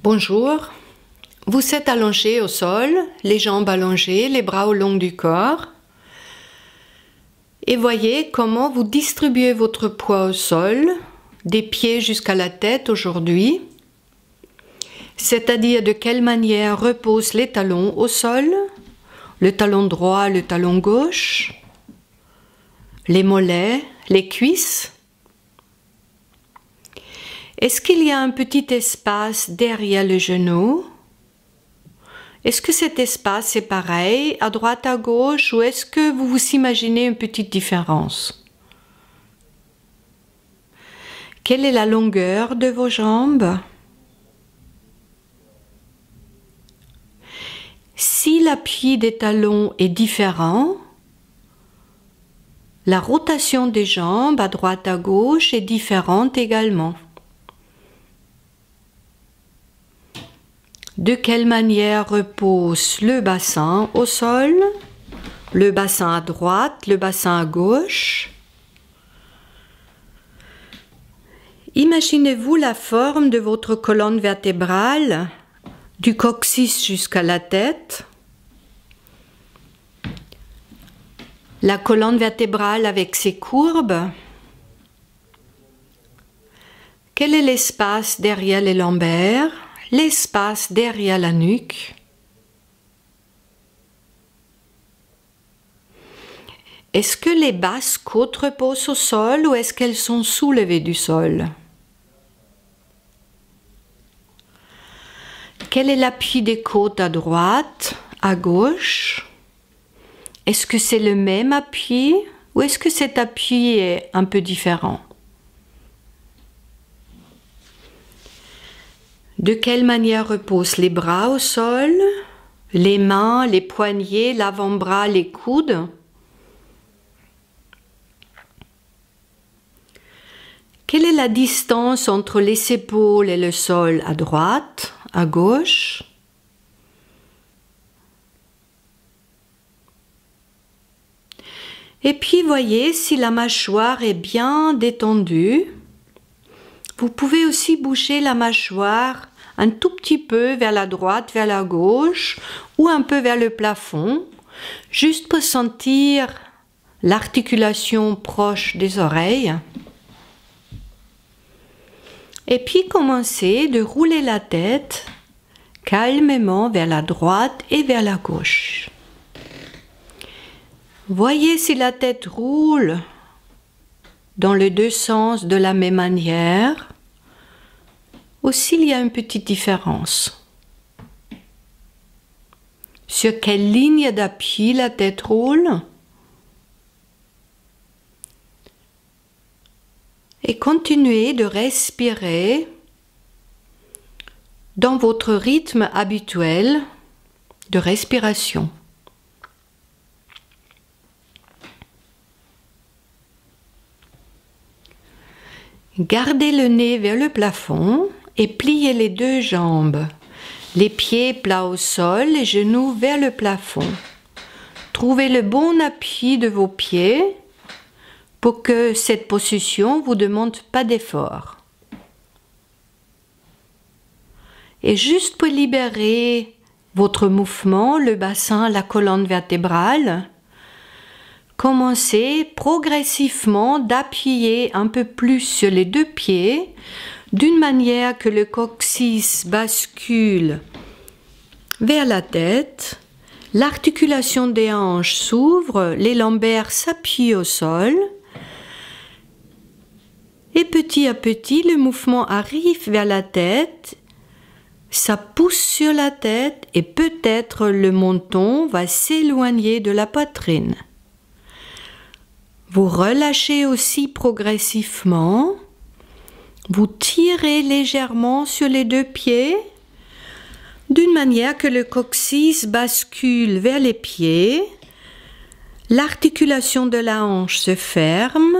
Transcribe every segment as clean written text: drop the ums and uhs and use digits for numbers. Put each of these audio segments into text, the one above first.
Bonjour, vous êtes allongé au sol, les jambes allongées, les bras au long du corps. Et voyez comment vous distribuez votre poids au sol, des pieds jusqu'à la tête aujourd'hui. C'est-à-dire de quelle manière reposent les talons au sol, le talon droit, le talon gauche, les mollets, les cuisses. Est-ce qu'il y a un petit espace derrière le genou? Est-ce que cet espace est pareil à droite, à gauche, ou est-ce que vous vous imaginez une petite différence? Quelle est la longueur de vos jambes? Si l'appui des talons est différent, la rotation des jambes à droite, à gauche est différente également. De quelle manière repose le bassin au sol, le bassin à droite, le bassin à gauche? Imaginez-vous la forme de votre colonne vertébrale, du coccyx jusqu'à la tête. La colonne vertébrale avec ses courbes. Quel est l'espace derrière les lombaires? L'espace derrière la nuque. Est-ce que les basses côtes reposent au sol ou est-ce qu'elles sont soulevées du sol? Quel est l'appui des côtes à droite, à gauche? Est-ce que c'est le même appui ou est-ce que cet appui est un peu différent? De quelle manière reposent les bras au sol, les mains, les poignets, l'avant-bras, les coudes? Quelle est la distance entre les épaules et le sol à droite, à gauche? Et puis voyez si la mâchoire est bien détendue. Vous pouvez aussi bouger la mâchoire un tout petit peu vers la droite, vers la gauche ou un peu vers le plafond, juste pour sentir l'articulation proche des oreilles. Et puis commencez de rouler la tête calmement vers la droite et vers la gauche. Voyez si la tête roule dans les deux sens de la même manière, ou s'il y a une petite différence. Sur quelle ligne d'appui la tête roule? Et continuez de respirer dans votre rythme habituel de respiration. Gardez le nez vers le plafond et pliez les deux jambes, les pieds plats au sol, les genoux vers le plafond. Trouvez le bon appui de vos pieds pour que cette position ne vous demande pas d'effort. Et juste pour libérer votre mouvement, le bassin, la colonne vertébrale, commencez progressivement d'appuyer un peu plus sur les deux pieds d'une manière que le coccyx bascule vers la tête, l'articulation des hanches s'ouvre, les lombaires s'appuient au sol et petit à petit le mouvement arrive vers la tête, ça pousse sur la tête et peut-être le menton va s'éloigner de la poitrine. Vous relâchez aussi progressivement, vous tirez légèrement sur les deux pieds, d'une manière que le coccyx bascule vers les pieds, l'articulation de la hanche se ferme,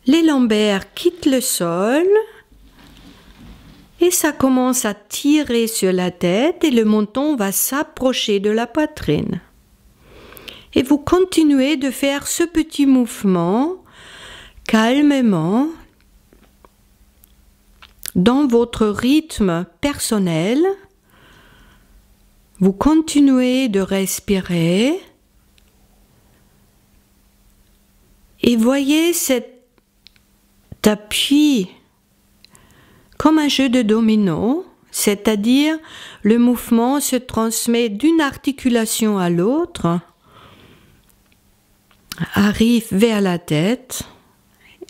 les lombaires quittent le sol et ça commence à tirer sur la tête et le menton va s'approcher de la poitrine. Et vous continuez de faire ce petit mouvement calmement dans votre rythme personnel. Vous continuez de respirer et voyez cet appui comme un jeu de domino, c'est-à-dire le mouvement se transmet d'une articulation à l'autre, arrive vers la tête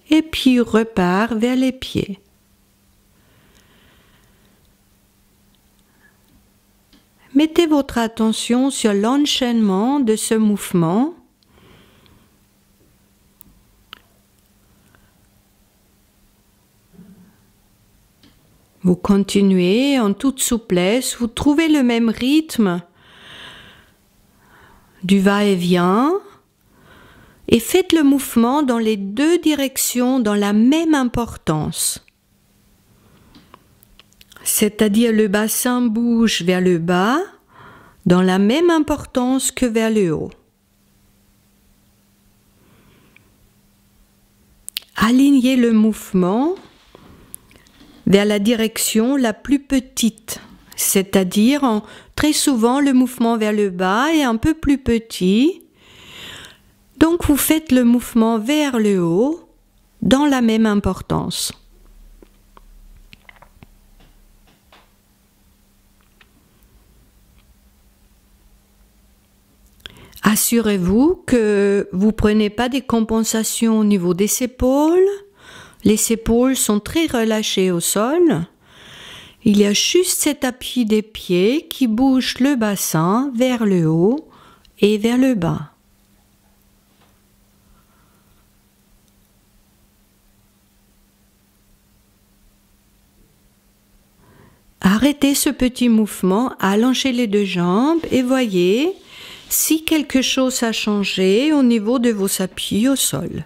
et puis repart vers les pieds. Mettez votre attention sur l'enchaînement de ce mouvement. Vous continuez en toute souplesse, vous trouvez le même rythme du va-et-vient et faites le mouvement dans les deux directions dans la même importance. C'est-à-dire le bassin bouge vers le bas dans la même importance que vers le haut. Alignez le mouvement vers la direction la plus petite, c'est-à-dire très souvent le mouvement vers le bas est un peu plus petit. Donc vous faites le mouvement vers le haut dans la même importance. Assurez-vous que vous ne prenez pas des compensations au niveau des épaules. Les épaules sont très relâchées au sol. Il y a juste cet appui des pieds qui bouge le bassin vers le haut et vers le bas. Arrêtez ce petit mouvement, allongez les deux jambes et voyez si quelque chose a changé au niveau de vos appuis au sol.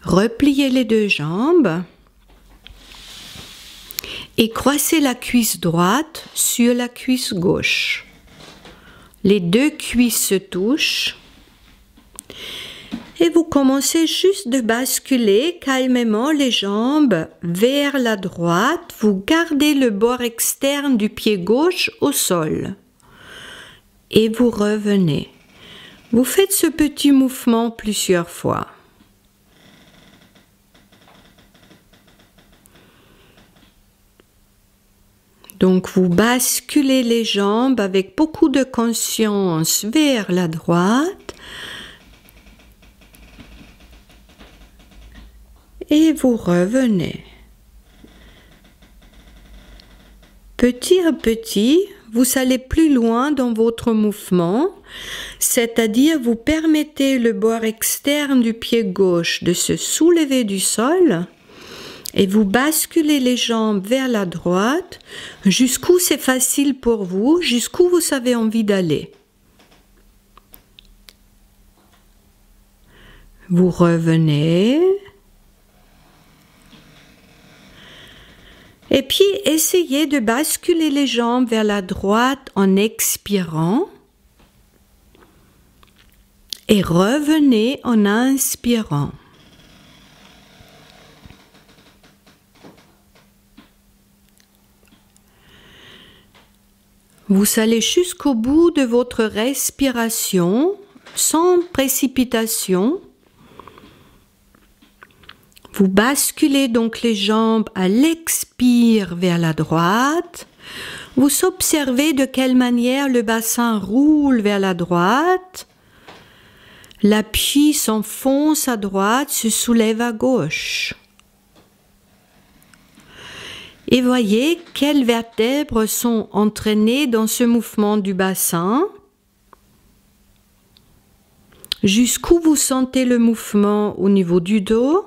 Repliez les deux jambes et croisez la cuisse droite sur la cuisse gauche. Les deux cuisses se touchent et vous commencez juste de basculer calmement les jambes vers la droite. Vous gardez le bord externe du pied gauche au sol et vous revenez. Vous faites ce petit mouvement plusieurs fois. Donc vous basculez les jambes avec beaucoup de conscience vers la droite et vous revenez. Petit à petit, vous allez plus loin dans votre mouvement, c'est-à-dire vous permettez le bord externe du pied gauche de se soulever du sol et vous basculez les jambes vers la droite jusqu'où c'est facile pour vous, jusqu'où vous avez envie d'aller. Vous revenez. Et puis essayez de basculer les jambes vers la droite en expirant. Et revenez en inspirant. Vous allez jusqu'au bout de votre respiration, sans précipitation. Vous basculez donc les jambes à l'expire vers la droite. Vous observez de quelle manière le bassin roule vers la droite. L'appui s'enfonce à droite, se soulève à gauche. Et voyez quelles vertèbres sont entraînées dans ce mouvement du bassin. Jusqu'où vous sentez le mouvement au niveau du dos,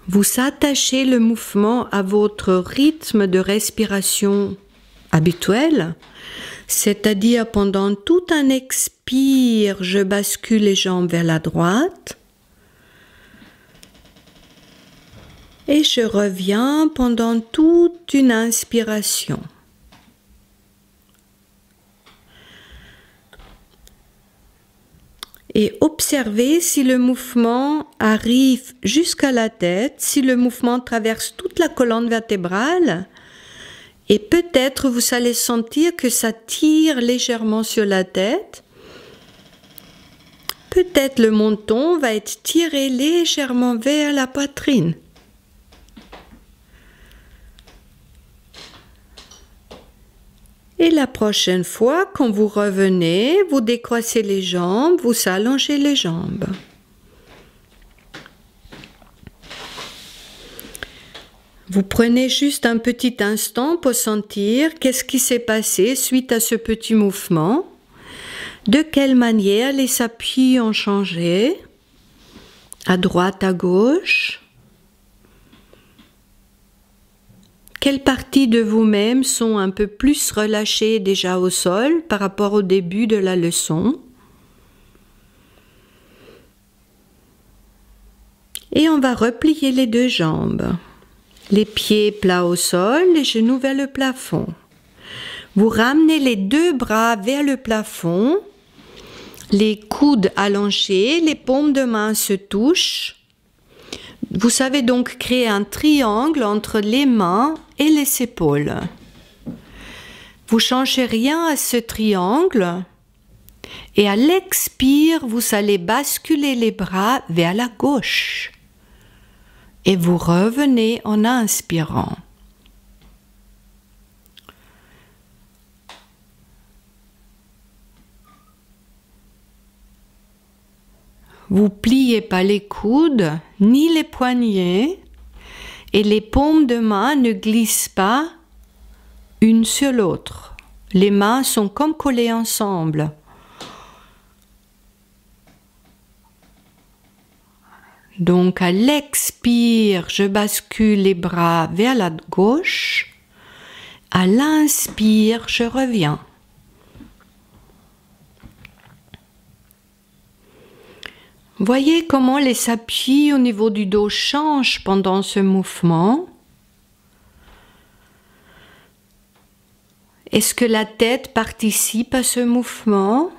Vous attachez le mouvement à votre rythme de respiration habituel, c'est-à-dire pendant tout un expire, je bascule les jambes vers la droite et je reviens pendant toute une inspiration. Et observez si le mouvement arrive jusqu'à la tête, si le mouvement traverse toute la colonne vertébrale. Et peut-être vous allez sentir que ça tire légèrement sur la tête. Peut-être le menton va être tiré légèrement vers la poitrine. Et la prochaine fois, quand vous revenez, vous décroissez les jambes, vous allongez les jambes. Vous prenez juste un petit instant pour sentir qu'est-ce qui s'est passé suite à ce petit mouvement, de quelle manière les appuis ont changé, à droite, à gauche. Quelles parties de vous-même sont un peu plus relâchées déjà au sol par rapport au début de la leçon? Et on va replier les deux jambes. Les pieds plats au sol, les genoux vers le plafond. Vous ramenez les deux bras vers le plafond, les coudes allongés, les paumes de main se touchent. Vous savez donc créer un triangle entre les mains et les épaules. Vous ne changez rien à ce triangle et à l'expire, vous allez basculer les bras vers la gauche et vous revenez en inspirant. Vous pliez pas les coudes ni les poignets et les paumes de main ne glissent pas une sur l'autre. Les mains sont comme collées ensemble. Donc à l'expire, je bascule les bras vers la gauche. À l'inspire, je reviens. Voyez comment les appuis au niveau du dos changent pendant ce mouvement. Est-ce que la tête participe à ce mouvement?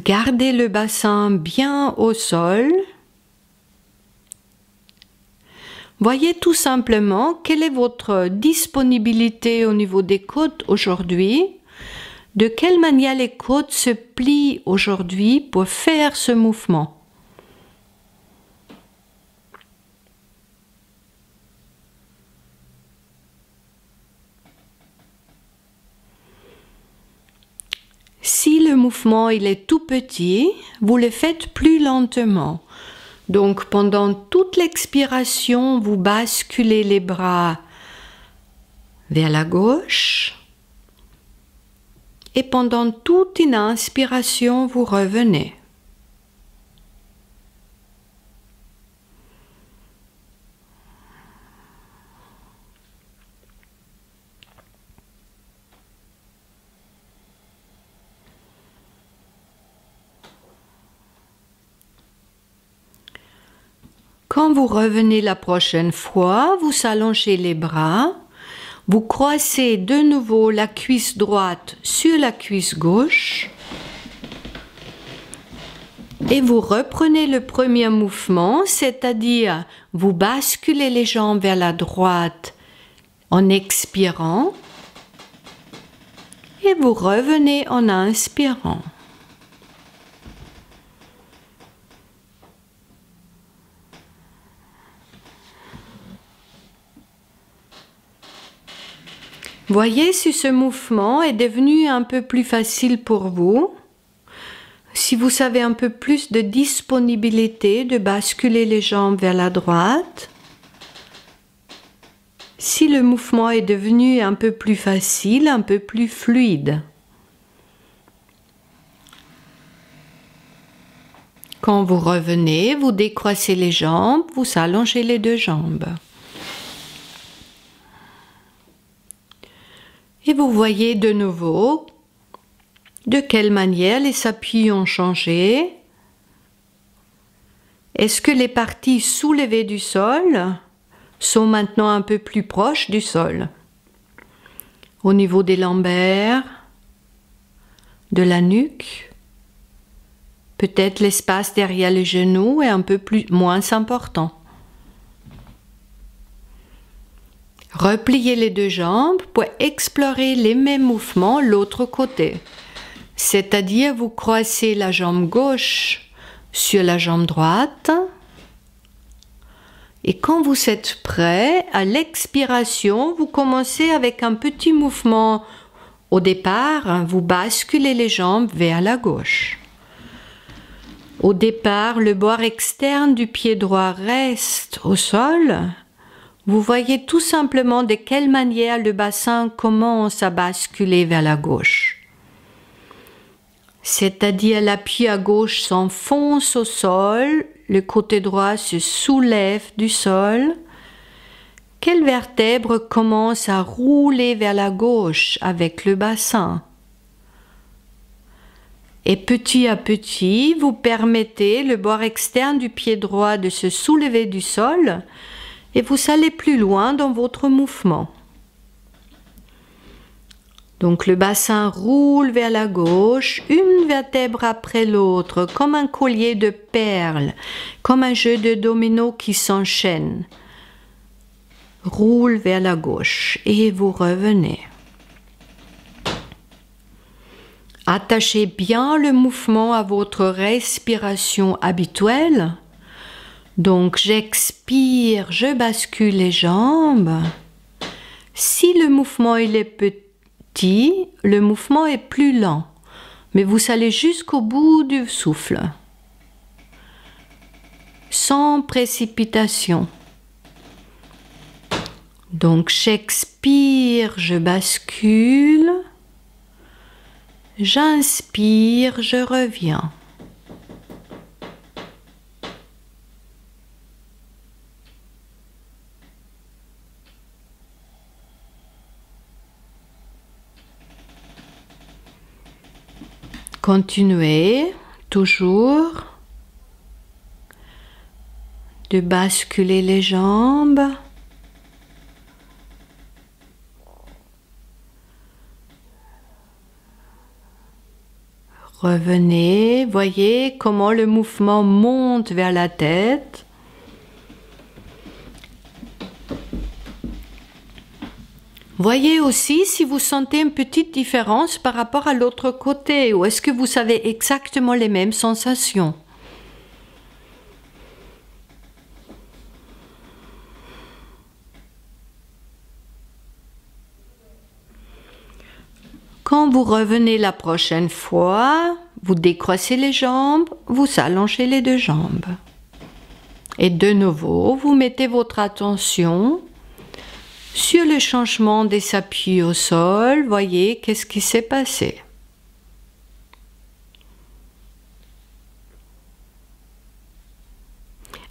Gardez le bassin bien au sol. Voyez tout simplement quelle est votre disponibilité au niveau des côtes aujourd'hui, de quelle manière les côtes se plient aujourd'hui pour faire ce mouvement. Si le mouvement il est tout petit, vous le faites plus lentement. Donc pendant toute l'expiration, vous basculez les bras vers la gauche et pendant toute une inspiration, vous revenez. Quand vous revenez la prochaine fois, vous allongez les bras, vous croisez de nouveau la cuisse droite sur la cuisse gauche et vous reprenez le premier mouvement, c'est-à-dire vous basculez les jambes vers la droite en expirant et vous revenez en inspirant. Voyez si ce mouvement est devenu un peu plus facile pour vous, si vous avez un peu plus de disponibilité de basculer les jambes vers la droite, si le mouvement est devenu un peu plus facile, un peu plus fluide. Quand vous revenez, vous décroissez les jambes, vous allongez les deux jambes. Et vous voyez de nouveau de quelle manière les appuis ont changé. Est-ce que les parties soulevées du sol sont maintenant un peu plus proches du sol? Au niveau des lombaires, de la nuque, peut-être l'espace derrière les genoux est un peu moins important. Repliez les deux jambes pour explorer les mêmes mouvements l'autre côté. C'est-à-dire vous croisez la jambe gauche sur la jambe droite. Et quand vous êtes prêt, à l'expiration, vous commencez avec un petit mouvement. Au départ, vous basculez les jambes vers la gauche. Au départ, le bord externe du pied droit reste au sol. Vous voyez tout simplement de quelle manière le bassin commence à basculer vers la gauche. C'est-à-dire l'appui à gauche s'enfonce au sol, le côté droit se soulève du sol. Quelle vertèbre commence à rouler vers la gauche avec le bassin? Et petit à petit, vous permettez le bord externe du pied droit de se soulever du sol et vous allez plus loin dans votre mouvement. Donc le bassin roule vers la gauche, une vertèbre après l'autre, comme un collier de perles, comme un jeu de dominos qui s'enchaîne. Roule vers la gauche et vous revenez. Attachez bien le mouvement à votre respiration habituelle. Donc j'expire, je bascule les jambes. Si le mouvement il est petit, le mouvement est plus lent, mais vous allez jusqu'au bout du souffle, sans précipitation. Donc j'expire, je bascule, j'inspire, je reviens. Continuez toujours de basculer les jambes. Revenez, voyez comment le mouvement monte vers la tête. Voyez aussi si vous sentez une petite différence par rapport à l'autre côté, ou est-ce que vous avez exactement les mêmes sensations? Quand vous revenez la prochaine fois, vous décroissez les jambes, vous allongez les deux jambes. Et de nouveau, vous mettez votre attention sur le changement des appuis au sol. Voyez qu'est-ce qui s'est passé.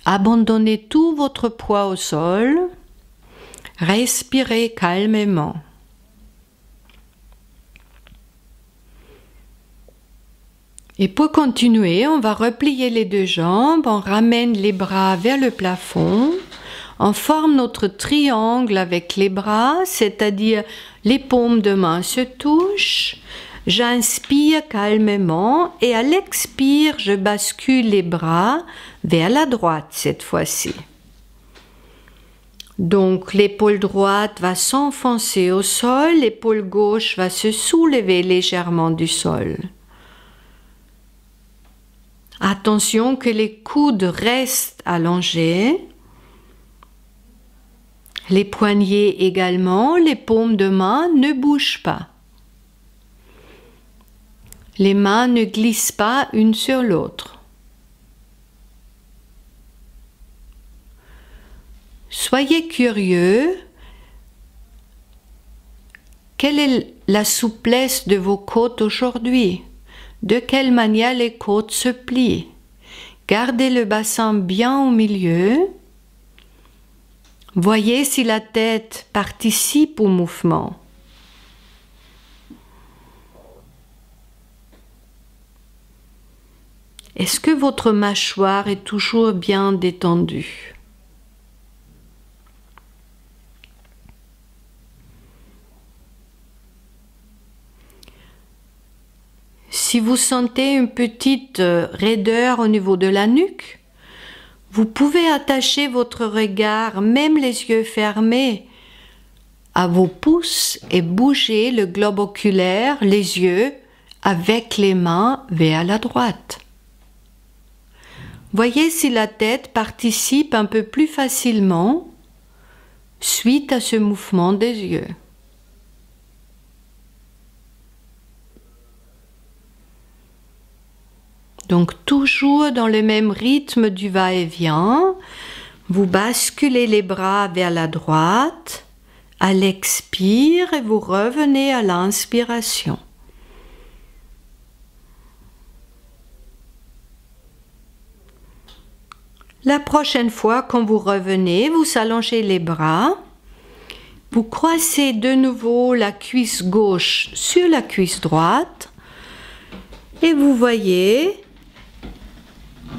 Abandonnez tout votre poids au sol. Respirez calmement. Et pour continuer, on va replier les deux jambes, on ramène les bras vers le plafond, on forme notre triangle avec les bras, c'est-à-dire les paumes de main se touchent, j'inspire calmement et à l'expire, je bascule les bras vers la droite cette fois-ci. Donc l'épaule droite va s'enfoncer au sol, l'épaule gauche va se soulever légèrement du sol. Attention que les coudes restent allongés, les poignets également, les paumes de main ne bougent pas. Les mains ne glissent pas une sur l'autre. Soyez curieux. Quelle est la souplesse de vos côtes aujourd'hui? De quelle manière les côtes se plient? Gardez le bassin bien au milieu. Voyez si la tête participe au mouvement. Est-ce que votre mâchoire est toujours bien détendue? Si vous sentez une petite raideur au niveau de la nuque, vous pouvez attacher votre regard, même les yeux fermés, à vos pouces et bouger le globe oculaire, les yeux, avec les mains vers la droite. Voyez si la tête participe un peu plus facilement suite à ce mouvement des yeux. Donc toujours dans le même rythme du va-et-vient, vous basculez les bras vers la droite, à l'expire et vous revenez à l'inspiration. La prochaine fois, quand vous revenez, vous allongez les bras, vous croisez de nouveau la cuisse gauche sur la cuisse droite et vous voyez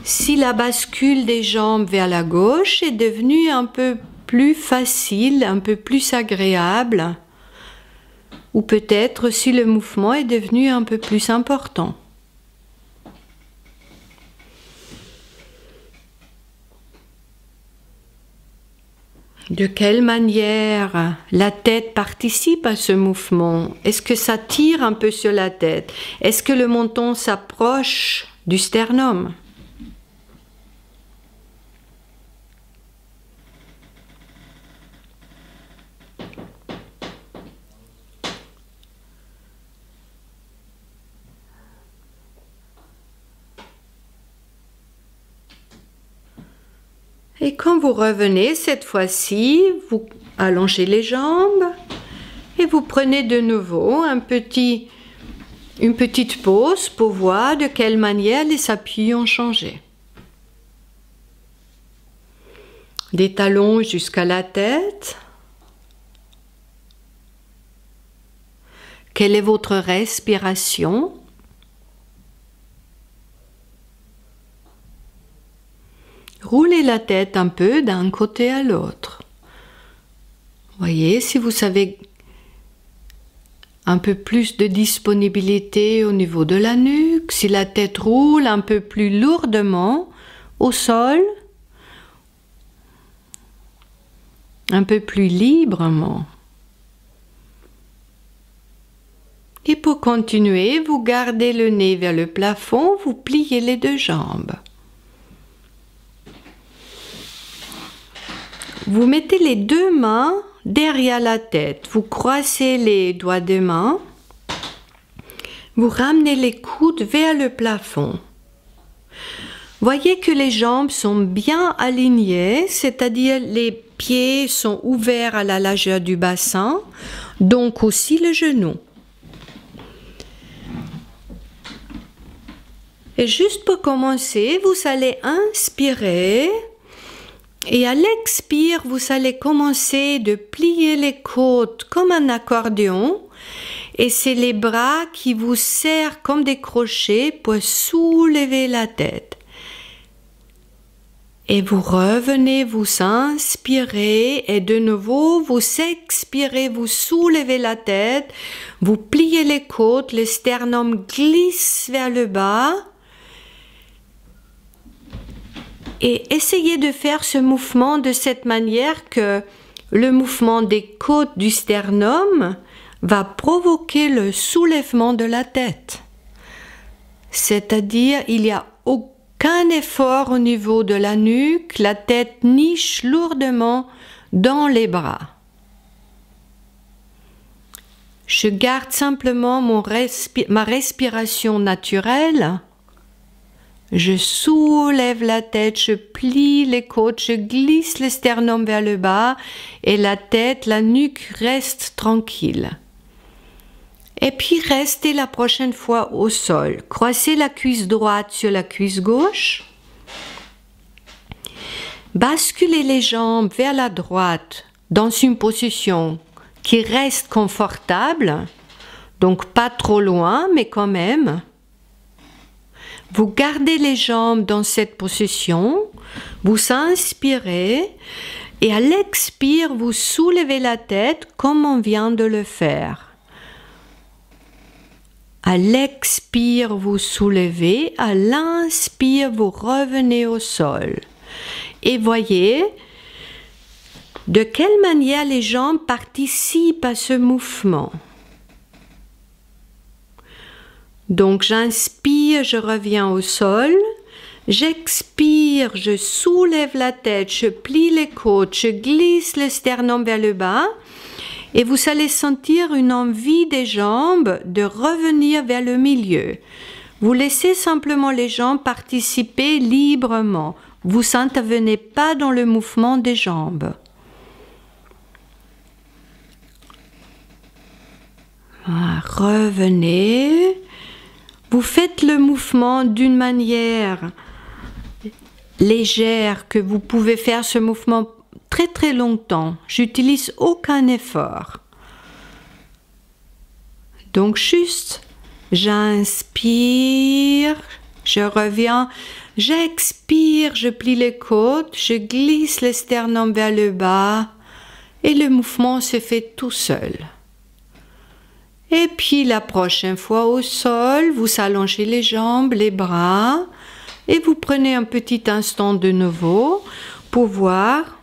si la bascule des jambes vers la gauche est devenue un peu plus facile, un peu plus agréable, ou peut-être si le mouvement est devenu un peu plus important. De quelle manière la tête participe à ce mouvement? Est-ce que ça tire un peu sur la tête? Est-ce que le menton s'approche du sternum? Et quand vous revenez, cette fois-ci, vous allongez les jambes et vous prenez de nouveau une petite pause pour voir de quelle manière les appuis ont changé. Des talons jusqu'à la tête. Quelle est votre respiration? Roulez la tête un peu d'un côté à l'autre. Voyez si vous avez un peu plus de disponibilité au niveau de la nuque, si la tête roule un peu plus lourdement au sol, un peu plus librement. Et pour continuer, vous gardez le nez vers le plafond, vous pliez les deux jambes. Vous mettez les deux mains derrière la tête, vous croisez les doigts de main, vous ramenez les coudes vers le plafond. Voyez que les jambes sont bien alignées, c'est-à-dire les pieds sont ouverts à la largeur du bassin, donc aussi le genou. Et juste pour commencer, vous allez inspirer. Et à l'expire, vous allez commencer de plier les côtes comme un accordéon et c'est les bras qui vous serrent comme des crochets pour soulever la tête. Et vous revenez, vous inspirez et de nouveau vous expirez, vous soulevez la tête, vous pliez les côtes, le sternum glisse vers le bas. Et essayez de faire ce mouvement de cette manière que le mouvement des côtes du sternum va provoquer le soulèvement de la tête. C'est-à-dire, il n'y a aucun effort au niveau de la nuque, la tête niche lourdement dans les bras. Je garde simplement ma respiration naturelle. Je soulève la tête, je plie les côtes, je glisse le sternum vers le bas et la tête, la nuque reste tranquille. Et puis restez la prochaine fois au sol. Croisez la cuisse droite sur la cuisse gauche. Basculez les jambes vers la droite dans une position qui reste confortable, donc pas trop loin, mais quand même. Vous gardez les jambes dans cette position, vous inspirez et à l'expire, vous soulevez la tête comme on vient de le faire. À l'expire, vous soulevez, à l'inspire, vous revenez au sol. Et voyez de quelle manière les jambes participent à ce mouvement. Donc j'inspire, je reviens au sol. J'expire, je soulève la tête, je plie les côtes, je glisse le sternum vers le bas. Et vous allez sentir une envie des jambes de revenir vers le milieu. Vous laissez simplement les jambes participer librement. Vous n'intervenez pas dans le mouvement des jambes. Voilà, revenez. Vous faites le mouvement d'une manière légère que vous pouvez faire ce mouvement très très longtemps. J'utilise aucun effort. Donc juste, j'inspire, je reviens, j'expire, je plie les côtes, je glisse le sternum vers le bas et le mouvement se fait tout seul. Et puis la prochaine fois au sol, vous allongez les jambes, les bras et vous prenez un petit instant de nouveau pour voir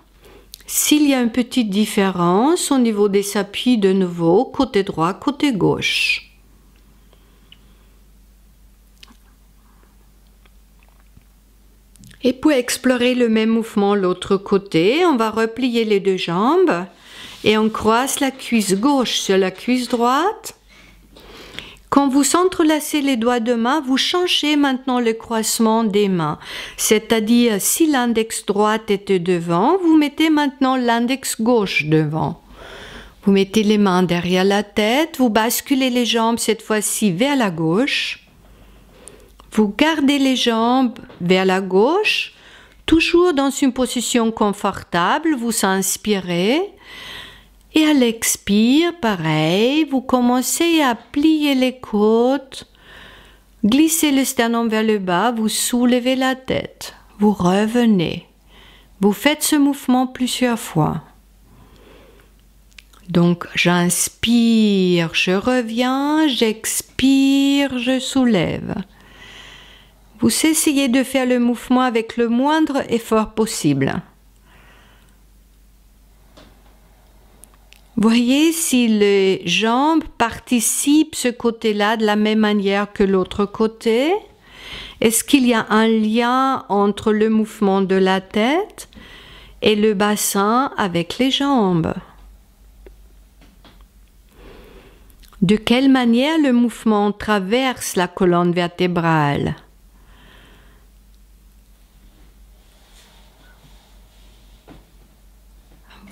s'il y a une petite différence au niveau des appuis de nouveau, côté droit, côté gauche. Et pour explorer le même mouvement l'autre côté, on va replier les deux jambes et on croise la cuisse gauche sur la cuisse droite. Quand vous entrelacez les doigts de main, vous changez maintenant le croisement des mains. C'est-à-dire, si l'index droite était devant, vous mettez maintenant l'index gauche devant. Vous mettez les mains derrière la tête, vous basculez les jambes cette fois-ci vers la gauche. Vous gardez les jambes vers la gauche, toujours dans une position confortable, vous inspirez. Et à l'expire, pareil, vous commencez à plier les côtes, glissez le sternum vers le bas, vous soulevez la tête, vous revenez. Vous faites ce mouvement plusieurs fois. Donc j'inspire, je reviens, j'expire, je soulève. Vous essayez de faire le mouvement avec le moindre effort possible. Voyez si les jambes participent ce côté-là de la même manière que l'autre côté. Est-ce qu'il y a un lien entre le mouvement de la tête et le bassin avec les jambes? De quelle manière le mouvement traverse la colonne vertébrale?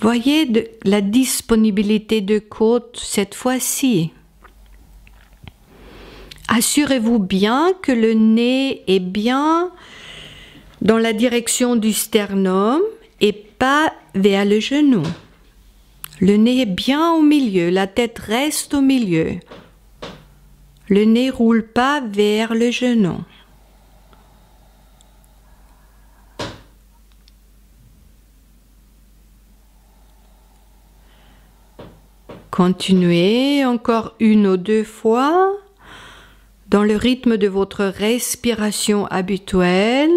Voyez la disponibilité de côte cette fois-ci. Assurez-vous bien que le nez est bien dans la direction du sternum et pas vers le genou. Le nez est bien au milieu, la tête reste au milieu. Le nez ne roule pas vers le genou. Continuez encore une ou deux fois dans le rythme de votre respiration habituelle.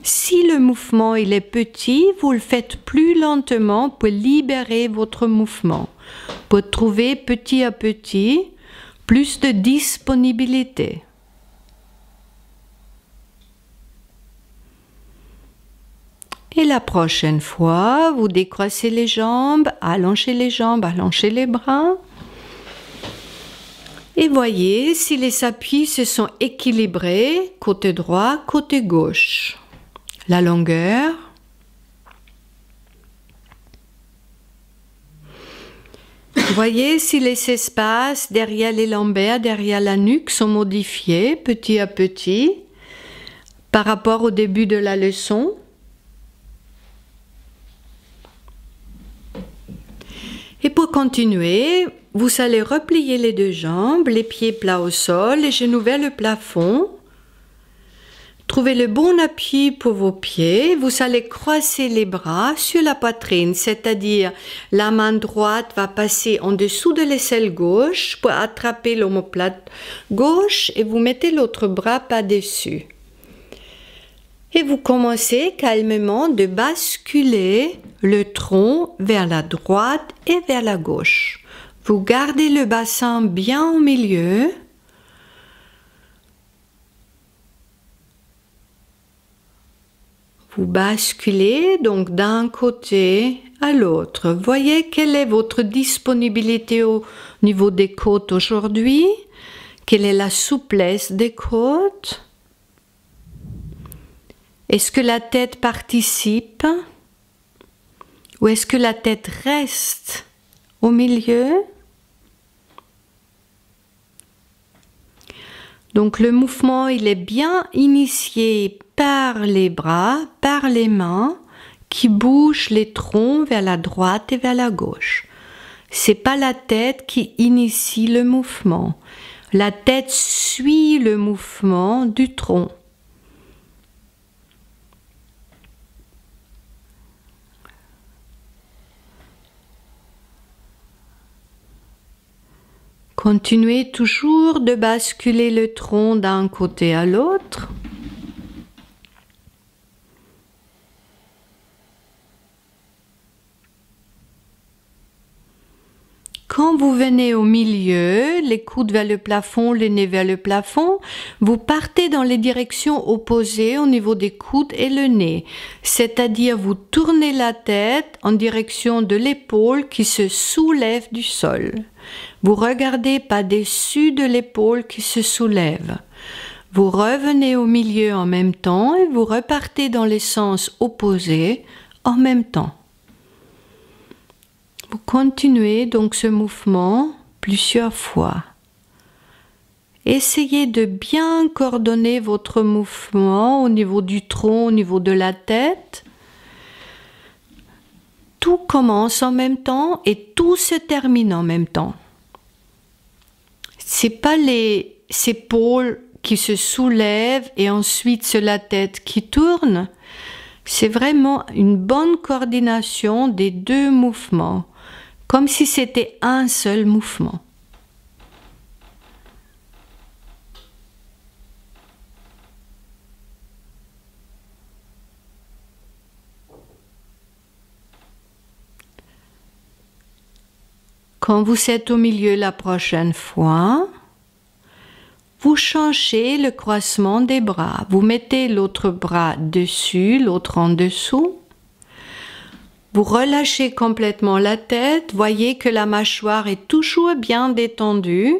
Si le mouvement il est petit, vous le faites plus lentement pour libérer votre mouvement, pour trouver petit à petit plus de disponibilité. Et la prochaine fois, vous décroissez les jambes, allongez les bras. Et voyez si les appuis se sont équilibrés, côté droit, côté gauche. La longueur. Voyez si les espaces derrière les lombaires, derrière la nuque sont modifiés petit à petit par rapport au début de la leçon. Et pour continuer, vous allez replier les deux jambes, les pieds plats au sol, les genoux vers le plafond. Trouvez le bon appui pour vos pieds. Vous allez croiser les bras sur la poitrine, c'est-à-dire la main droite va passer en dessous de l'aisselle gauche pour attraper l'omoplate gauche et vous mettez l'autre bras par-dessus. Et vous commencez calmement de basculer le tronc vers la droite et vers la gauche. Vous gardez le bassin bien au milieu. Vous basculez donc d'un côté à l'autre. Voyez quelle est votre disponibilité au niveau des côtes aujourd'hui. Quelle est la souplesse des côtes? Est-ce que la tête participe? Ou est-ce que la tête reste au milieu? Donc le mouvement, il est bien initié par les bras, par les mains qui bougent les troncs vers la droite et vers la gauche. C'est pas la tête qui initie le mouvement. La tête suit le mouvement du tronc. Continuez toujours de basculer le tronc d'un côté à l'autre. Quand vous venez au milieu, les coudes vers le plafond, le nez vers le plafond, vous partez dans les directions opposées au niveau des coudes et le nez. C'est-à-dire vous tournez la tête en direction de l'épaule qui se soulève du sol. Vous regardez par-dessus de l'épaule qui se soulève. Vous revenez au milieu en même temps et vous repartez dans les sens opposés en même temps. Vous continuez donc ce mouvement plusieurs fois. Essayez de bien coordonner votre mouvement au niveau du tronc, au niveau de la tête. Tout commence en même temps et tout se termine en même temps. C'est pas les épaules qui se soulèvent et ensuite c'est la tête qui tourne. C'est vraiment une bonne coordination des deux mouvements, comme si c'était un seul mouvement. Quand vous êtes au milieu la prochaine fois, vous changez le croisement des bras. Vous mettez l'autre bras dessus, l'autre en dessous. Vous relâchez complètement la tête. Voyez que la mâchoire est toujours bien détendue.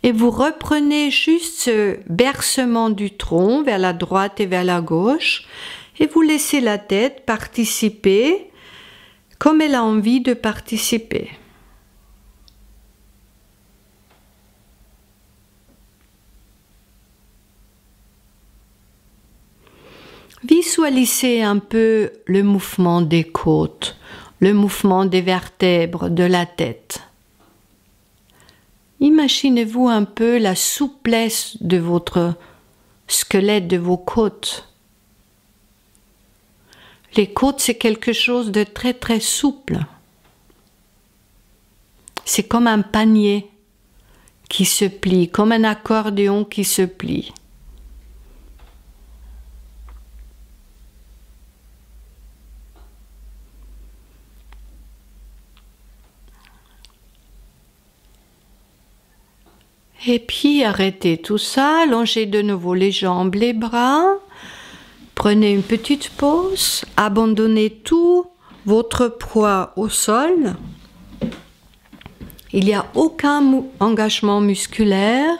Et vous reprenez juste ce bercement du tronc vers la droite et vers la gauche. Et vous laissez la tête participer comme elle a envie de participer. Visualisez un peu le mouvement des côtes, le mouvement des vertèbres de la tête. Imaginez-vous un peu la souplesse de votre squelette, de vos côtes. Les côtes, c'est quelque chose de très très souple. C'est comme un panier qui se plie, comme un accordéon qui se plie. Et puis arrêtez tout ça, allongez de nouveau les jambes, les bras, prenez une petite pause, abandonnez tout votre poids au sol. Il n'y a aucun engagement musculaire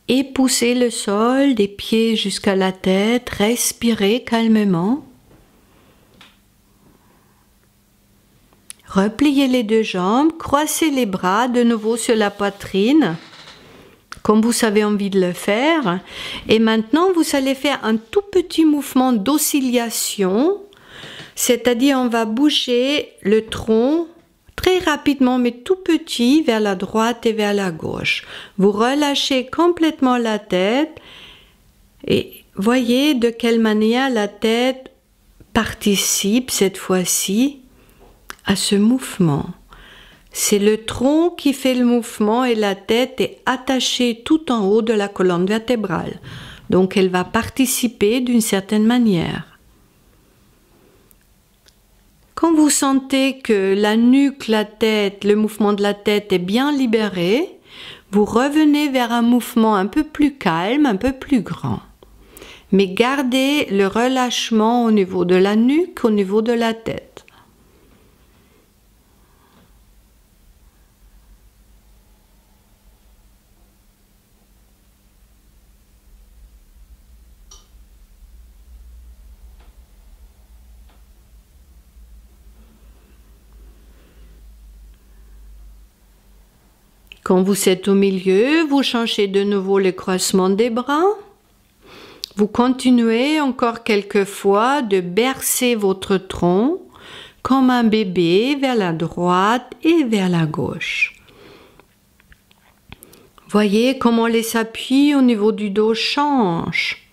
et poussez le sol des pieds jusqu'à la tête, respirez calmement. Repliez les deux jambes, croisez les bras de nouveau sur la poitrine, comme vous avez envie de le faire. Et maintenant, vous allez faire un tout petit mouvement d'oscillation, c'est-à-dire on va bouger le tronc Très rapidement, mais tout petit, vers la droite et vers la gauche. Vous relâchez complètement la tête et voyez de quelle manière la tête participe cette fois-ci à ce mouvement. C'est le tronc qui fait le mouvement et la tête est attachée tout en haut de la colonne vertébrale. Donc elle va participer d'une certaine manière. Quand vous sentez que la nuque, la tête, le mouvement de la tête est bien libéré, vous revenez vers un mouvement un peu plus calme, un peu plus grand. Mais gardez le relâchement au niveau de la nuque, au niveau de la tête. Quand vous êtes au milieu, vous changez de nouveau le croisement des bras. Vous continuez encore quelques fois de bercer votre tronc comme un bébé vers la droite et vers la gauche. Voyez comment les appuis au niveau du dos changent,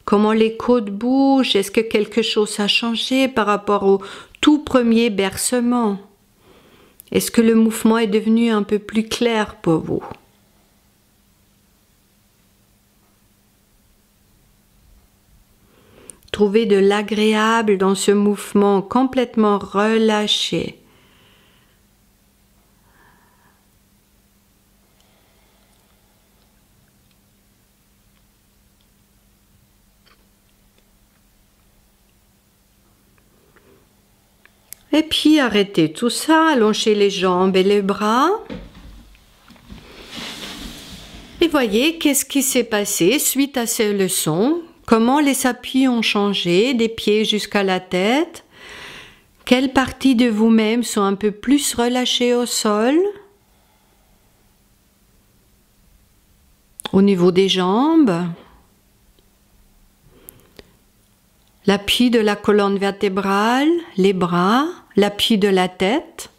comment les côtes bougent, est-ce que quelque chose a changé par rapport au tout premier bercement? Est-ce que le mouvement est devenu un peu plus clair pour vous? Trouvez de l'agréable dans ce mouvement complètement relâché. Et puis arrêtez tout ça, allongez les jambes et les bras. Et voyez qu'est-ce qui s'est passé suite à ces leçons, comment les appuis ont changé des pieds jusqu'à la tête, quelles parties de vous-même sont un peu plus relâchées au sol, au niveau des jambes, l'appui de la colonne vertébrale, les bras, l'appui de la tête.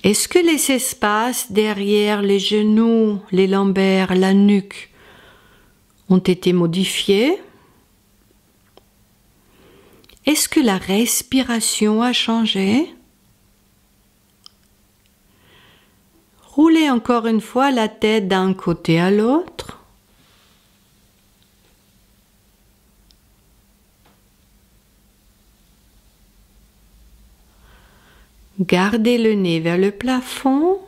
Est-ce que les espaces derrière les genoux, les lombaires, la nuque ont été modifiés? Est-ce que la respiration a changé? Roulez encore une fois la tête d'un côté à l'autre. Gardez le nez vers le plafond.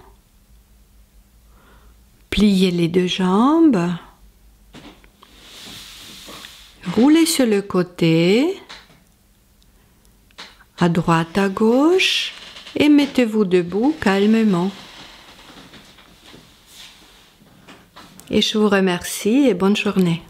Pliez les deux jambes. Roulez sur le côté, à droite, à gauche, et mettez-vous debout calmement. Et je vous remercie et bonne journée.